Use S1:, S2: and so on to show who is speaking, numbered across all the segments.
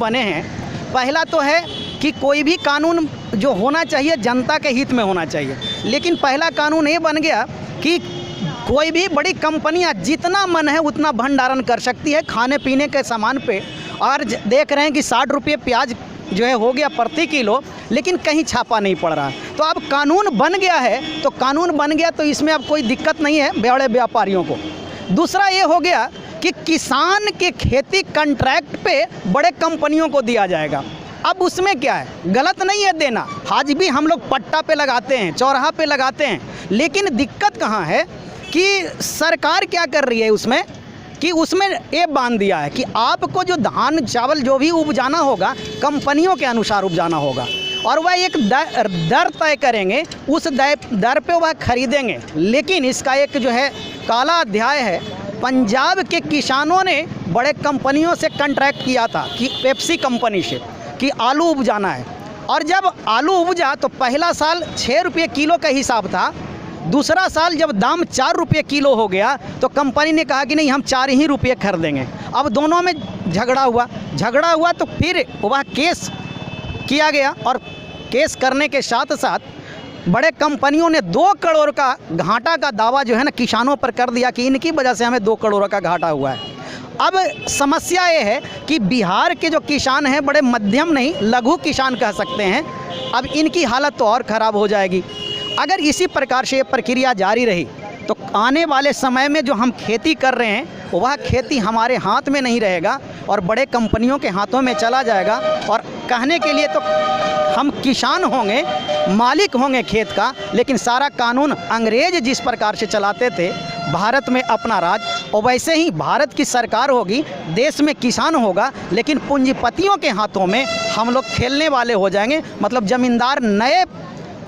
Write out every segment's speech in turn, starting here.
S1: बने हैं, पहला तो है कि कोई भी कानून जो होना चाहिए जनता के हित में होना चाहिए, लेकिन पहला कानून ये बन गया कि कोई भी बड़ी कंपनियां जितना मन है उतना भंडारण कर सकती है खाने पीने के सामान पे। और देख रहे हैं कि 60 रुपये प्याज जो है हो गया प्रति किलो, लेकिन कहीं छापा नहीं पड़ रहा। तो अब कानून बन गया है, तो कानून बन गया तो इसमें अब कोई दिक्कत नहीं है बड़े व्यापारियों को। दूसरा ये हो गया कि किसान के खेती कॉन्ट्रैक्ट पे बड़े कंपनियों को दिया जाएगा। अब उसमें क्या है, गलत नहीं है देना, आज भी हम लोग पट्टा पे लगाते हैं, चौराहा पे लगाते हैं, लेकिन दिक्कत कहाँ है कि सरकार क्या कर रही है उसमें कि उसमें ये बांध दिया है कि आपको जो धान चावल जो भी उपजाना होगा कंपनियों के अनुसार उपजाना होगा, और वह एक दर तय करेंगे, उस दर पे वह खरीदेंगे। लेकिन इसका एक जो है काला अध्याय है, पंजाब के किसानों ने बड़े कंपनियों से कॉन्ट्रैक्ट किया था कि पेप्सी कंपनी से कि आलू उपजाना है, और जब आलू उपजा तो पहला साल 6 रुपये किलो का हिसाब था, दूसरा साल जब दाम 4 रुपये किलो हो गया तो कंपनी ने कहा कि नहीं हम 4 ही रुपये खरीदेंगे। अब दोनों में झगड़ा हुआ तो फिर वह केस किया गया, और केस करने के साथ साथ बड़े कंपनियों ने 2 करोड़ का घाटा का दावा जो है ना किसानों पर कर दिया कि इनकी वजह से हमें 2 करोड़ का घाटा हुआ है। अब समस्या ये है कि बिहार के जो किसान हैं बड़े मध्यम नहीं लघु किसान कह सकते हैं, अब इनकी हालत तो और ख़राब हो जाएगी। अगर इसी प्रकार से ये प्रक्रिया जारी रही तो आने वाले समय में जो हम खेती कर रहे हैं वह खेती हमारे हाथ में नहीं रहेगा और बड़े कंपनियों के हाथों में चला जाएगा। और कहने के लिए तो हम किसान होंगे, मालिक होंगे खेत का, लेकिन सारा कानून अंग्रेज जिस प्रकार से चलाते थे भारत में अपना राज, और वैसे ही भारत की सरकार होगी, देश में किसान होगा, लेकिन पूंजीपतियों के हाथों में हम लोग खेलने वाले हो जाएंगे। मतलब ज़मींदार नए,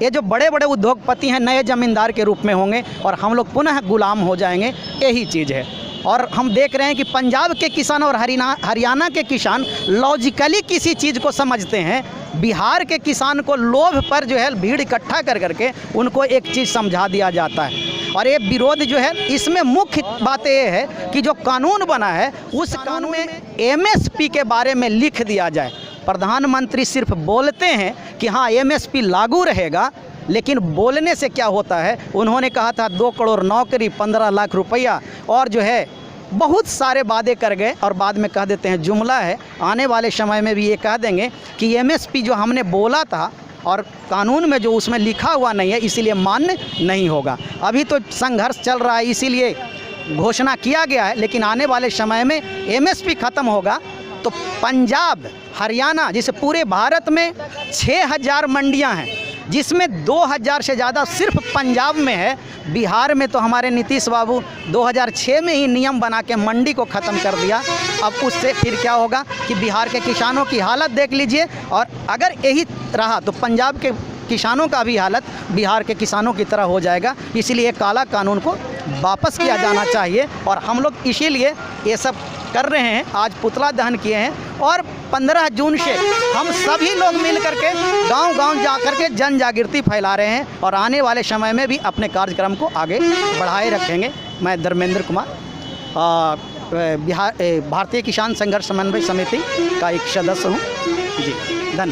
S1: ये जो बड़े बड़े उद्योगपति हैं नए ज़मींदार के रूप में होंगे और हम लोग पुनः गुलाम हो जाएंगे, यही चीज़ है। और हम देख रहे हैं कि पंजाब के किसान और हरियाणा के किसान लॉजिकली किसी चीज़ को समझते हैं, बिहार के किसान को लोभ पर जो है भीड़ इकट्ठा कर करके उनको एक चीज़ समझा दिया जाता है। और ये विरोध जो है इसमें मुख्य बात ये है कि जो कानून बना है उस कानून में MSP के बारे में लिख दिया जाए। प्रधानमंत्री सिर्फ बोलते हैं कि हाँ MSP लागू रहेगा, लेकिन बोलने से क्या होता है, उन्होंने कहा था 2 करोड़ नौकरी, 15 लाख रुपया, और जो है बहुत सारे वादे कर गए और बाद में कह देते हैं जुमला है। आने वाले समय में भी ये कह देंगे कि MSP जो हमने बोला था और कानून में जो उसमें लिखा हुआ नहीं है इसीलिए मान्य नहीं होगा। अभी तो संघर्ष चल रहा है इसीलिए घोषणा किया गया है, लेकिन आने वाले समय में MSP ख़त्म होगा तो पंजाब, हरियाणा, जिसे पूरे भारत में 6000 मंडियां हैं, जिसमें 2000 से ज़्यादा सिर्फ पंजाब में है। बिहार में तो हमारे नीतीश बाबू 2006 में ही नियम बना के मंडी को ख़त्म कर दिया। अब उससे फिर क्या होगा कि बिहार के किसानों की हालत देख लीजिए, और अगर यही रहा तो पंजाब के किसानों का भी हालत बिहार के किसानों की तरह हो जाएगा। इसीलिए काला कानून को वापस किया जाना चाहिए, और हम लोग इसीलिए ये सब कर रहे हैं। आज पुतला दहन किए हैं, और 15 जून से हम सभी लोग मिल करके गांव-गांव जा करके जन जागृति फैला रहे हैं, और आने वाले समय में भी अपने कार्यक्रम को आगे बढ़ाए रखेंगे। मैं धर्मेंद्र कुमार, भारतीय किसान संघर्ष समन्वय समिति का एक सदस्य हूँ जी। धन्यवाद।